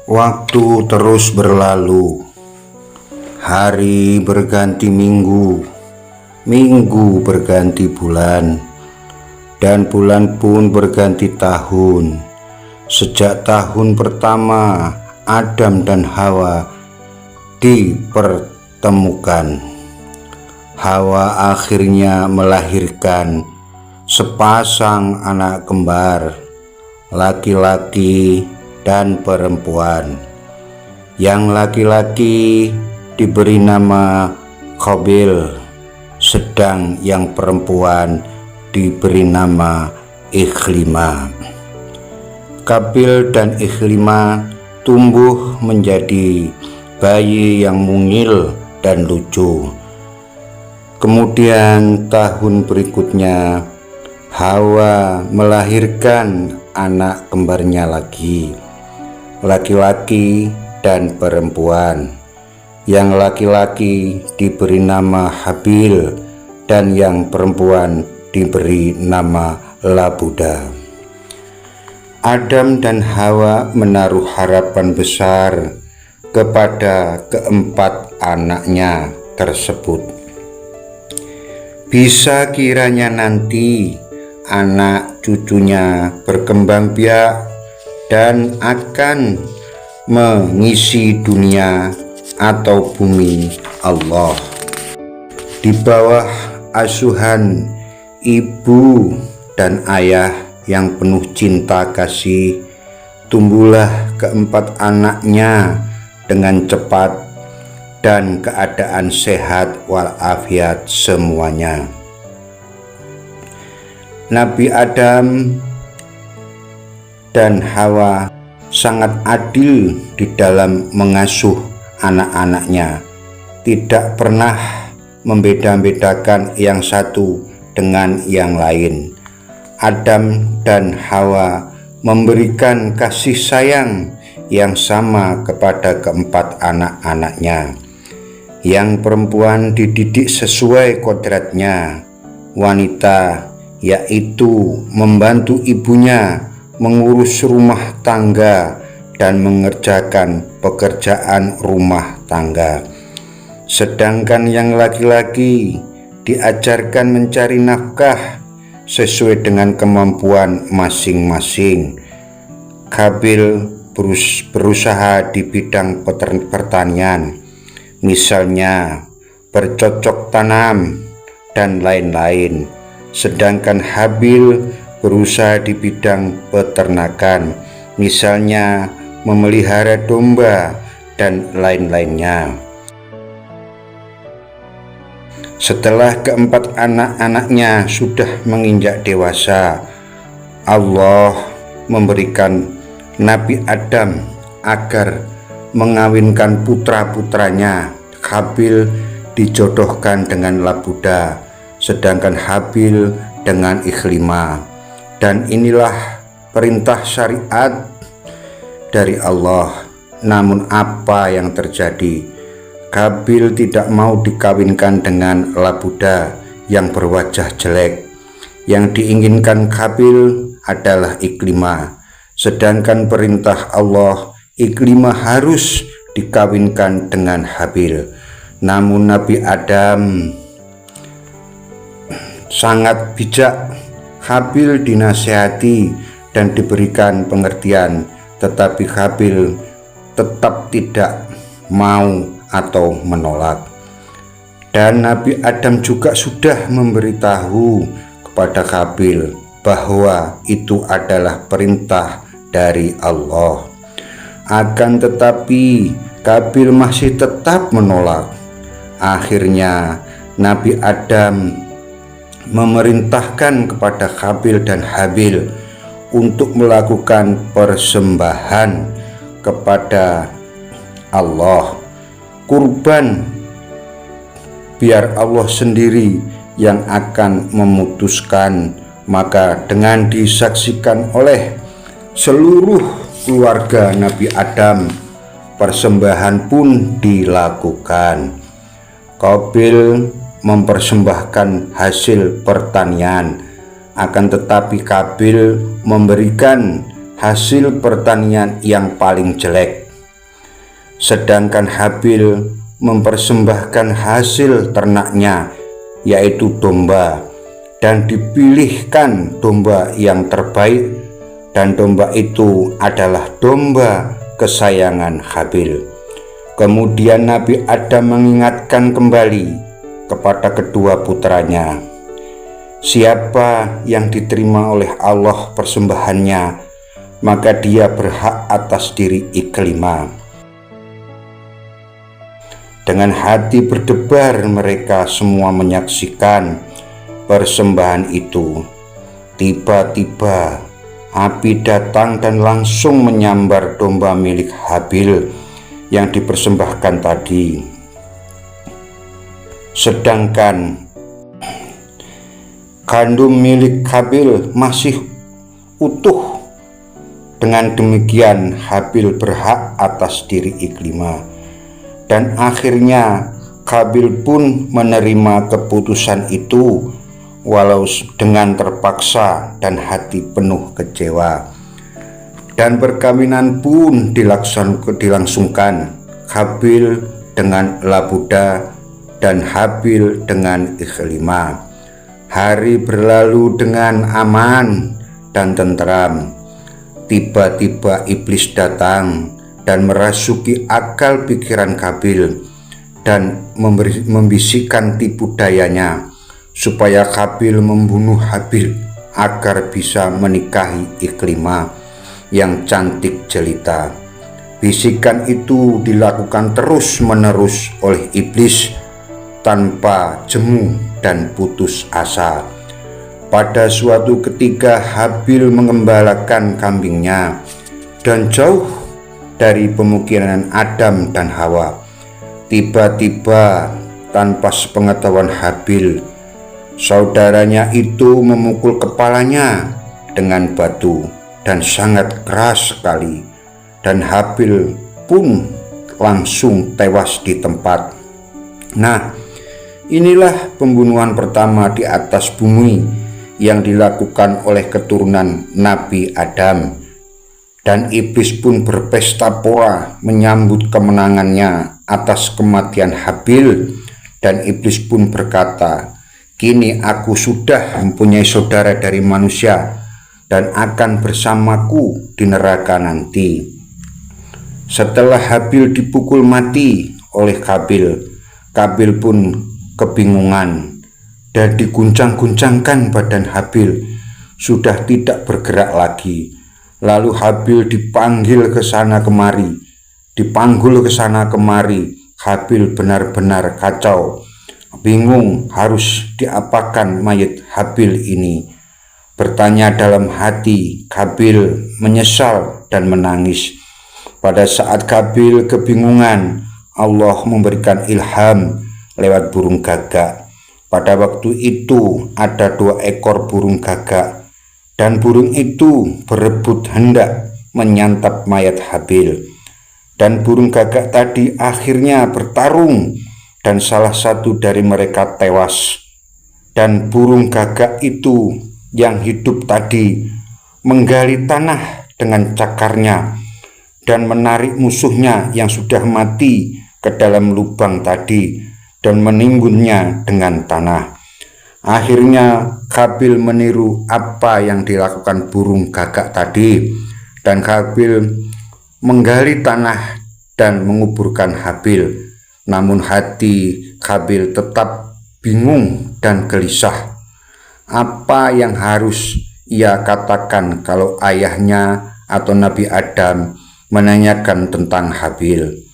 Waktu terus berlalu, hari berganti minggu, minggu berganti bulan, dan bulan pun berganti tahun. Sejak tahun pertama Adam dan Hawa dipertemukan, Hawa akhirnya melahirkan sepasang anak kembar, laki-laki dan perempuan. Yang laki-laki diberi nama Qabil, sedang yang perempuan diberi nama Ikhlima. Qabil dan Ikhlima tumbuh menjadi bayi yang mungil dan lucu. Kemudian tahun berikutnya Hawa melahirkan anak kembarnya lagi, laki-laki dan perempuan. Yang laki-laki diberi nama Habil dan yang perempuan diberi nama Labuda. Adam dan Hawa menaruh harapan besar kepada keempat anaknya tersebut. Bisa kiranya nanti anak cucunya berkembang biak dan akan mengisi dunia atau bumi Allah. Di bawah asuhan ibu dan ayah yang penuh cinta kasih, tumbuhlah keempat anaknya dengan cepat dan keadaan sehat walafiat semuanya. Nabi Adam dan Hawa sangat adil di dalam mengasuh anak-anaknya, tidak pernah membeda-bedakan yang satu dengan yang lain. Adam dan Hawa memberikan kasih sayang yang sama kepada keempat anak-anaknya. Yang perempuan dididik sesuai kodratnya, wanita yaitu membantu ibunya mengurus rumah tangga dan mengerjakan pekerjaan rumah tangga. Sedangkan yang laki-laki diajarkan mencari nafkah sesuai dengan kemampuan masing-masing. Qabil berusaha di bidang pertanian, misalnya bercocok tanam dan lain-lain. Sedangkan Habil berusaha di bidang peternakan, misalnya memelihara domba dan lain-lainnya. Setelah keempat anak-anaknya sudah menginjak dewasa, Allah memberikan Nabi Adam agar mengawinkan putra-putranya. Qabil dijodohkan dengan Labuda, sedangkan Habil dengan Ikhlima. Dan inilah perintah syariat dari Allah. Namun apa yang terjadi? Qabil tidak mau dikawinkan dengan Labuda yang berwajah jelek. Yang diinginkan Qabil adalah Ikhlima. Sedangkan perintah Allah, Ikhlima harus dikawinkan dengan Habil. Namun Nabi Adam sangat bijak. Habil dinasihati dan diberikan pengertian, tetapi Habil tetap tidak mau atau menolak. Dan Nabi Adam juga sudah memberitahu kepada Qabil bahwa itu adalah perintah dari Allah. Akan tetapi Qabil masih tetap menolak. Akhirnya Nabi Adam memerintahkan kepada Qabil dan Habil untuk melakukan persembahan kepada Allah, kurban, biar Allah sendiri yang akan memutuskan. Maka dengan disaksikan oleh seluruh keluarga Nabi Adam, persembahan pun dilakukan. Qabil mempersembahkan hasil pertanian, akan tetapi Qabil memberikan hasil pertanian yang paling jelek. sedangkan Habil mempersembahkan hasil ternaknya, yaitu domba, dan dipilihkan domba yang terbaik, dan domba itu adalah domba kesayangan Habil. Kemudian Nabi Adam mengingatkan kembali kepada kedua putranya, siapa yang diterima oleh Allah persembahannya, maka dia berhak atas diri iklima. Dengan hati berdebar mereka semua menyaksikan persembahan itu. Tiba-tiba api datang dan langsung menyambar domba milik Habil yang dipersembahkan tadi. Sedangkan gandum milik Habil masih utuh. Dengan demikian Habil berhak atas diri iklima. Dan akhirnya Habil pun menerima keputusan itu, walau dengan terpaksa dan hati penuh kecewa. Dan perkawinan pun dilangsungkan, Habil dengan Labuda dan Habil dengan Ikhlima. Hari berlalu dengan aman dan tentram. Tiba-tiba iblis datang dan merasuki akal pikiran Habil dan membisikkan tipu dayanya supaya Habil membunuh Habil agar bisa menikahi Ikhlima yang cantik jelita. Bisikan itu dilakukan terus-menerus oleh iblis tanpa jemu dan putus asa. Pada suatu ketika Habil mengembalakan kambingnya dan jauh dari pemukiman Adam dan Hawa. Tiba-tiba tanpa sepengetahuan Habil, saudaranya itu memukul kepalanya dengan batu dan sangat keras sekali, dan Habil pun langsung tewas di tempat. Nah, inilah pembunuhan pertama di atas bumi yang dilakukan oleh keturunan Nabi Adam. Dan iblis pun berpesta pora menyambut kemenangannya atas kematian Habil. Dan iblis pun berkata, kini aku sudah mempunyai saudara dari manusia dan akan bersamaku di neraka nanti. Setelah Habil dipukul mati oleh Habil, Habil pun kebingungan dan diguncang-guncangkan badan Habil, sudah tidak bergerak lagi. Lalu Habil dipanggil ke sana kemari, dipanggul ke sana kemari. Habil benar-benar kacau, bingung harus diapakan mayat Habil ini. Bertanya dalam hati, Habil menyesal dan menangis. Pada saat Habil kebingungan, Allah memberikan ilham lewat burung gagak. Pada waktu itu ada 2 ekor burung gagak, dan burung itu berebut hendak menyantap mayat Habil. Dan burung gagak tadi akhirnya bertarung, dan salah satu dari mereka tewas. Dan burung gagak itu yang hidup tadi menggali tanah dengan cakarnya dan menarik musuhnya yang sudah mati ke dalam lubang tadi dan menimbunnya dengan tanah. Akhirnya Habil meniru apa yang dilakukan burung gagak tadi, dan Habil menggali tanah dan menguburkan Habil. Namun hati Habil tetap bingung dan gelisah. Apa yang harus ia katakan kalau ayahnya atau Nabi Adam menanyakan tentang Habil?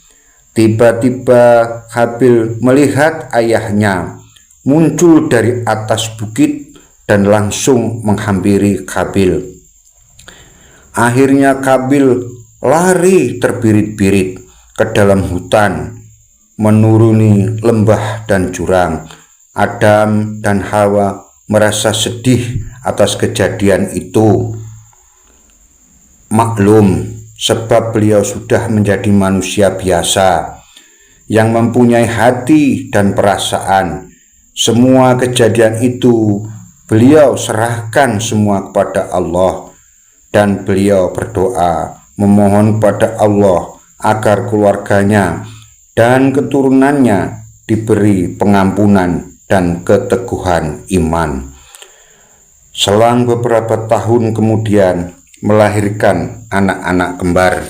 Tiba-tiba Habil melihat ayahnya muncul dari atas bukit dan langsung menghampiri Habil. Akhirnya Habil lari terbirit-birit ke dalam hutan, menuruni lembah dan jurang. Adam dan Hawa merasa sedih atas kejadian itu. Maklum, sebab beliau sudah menjadi manusia biasa yang mempunyai hati dan perasaan. Semua kejadian itu beliau serahkan semua kepada Allah, dan beliau berdoa memohon kepada Allah agar keluarganya dan keturunannya diberi pengampunan dan keteguhan iman. Selang beberapa tahun kemudian melahirkan anak-anak kembar,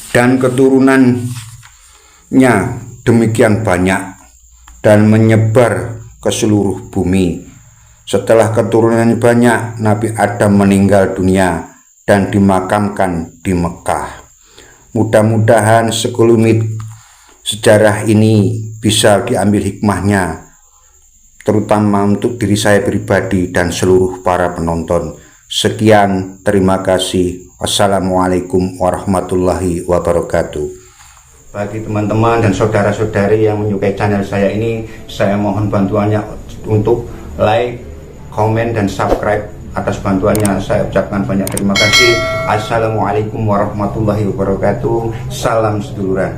dan keturunannya demikian banyak dan menyebar ke seluruh bumi. Setelah keturunan banyak, Nabi Adam meninggal dunia dan dimakamkan di Mekah. Mudah-mudahan sekelumit sejarah ini bisa diambil hikmahnya, terutama untuk diri saya pribadi dan seluruh para penonton. Sekian, terima kasih. Wassalamualaikum warahmatullahi wabarakatuh. Bagi teman-teman dan saudara-saudari yang menyukai channel saya ini, saya mohon bantuannya untuk like, komen, dan subscribe. Atas bantuannya saya ucapkan banyak terima kasih. Assalamualaikum warahmatullahi wabarakatuh. Salam seduluran.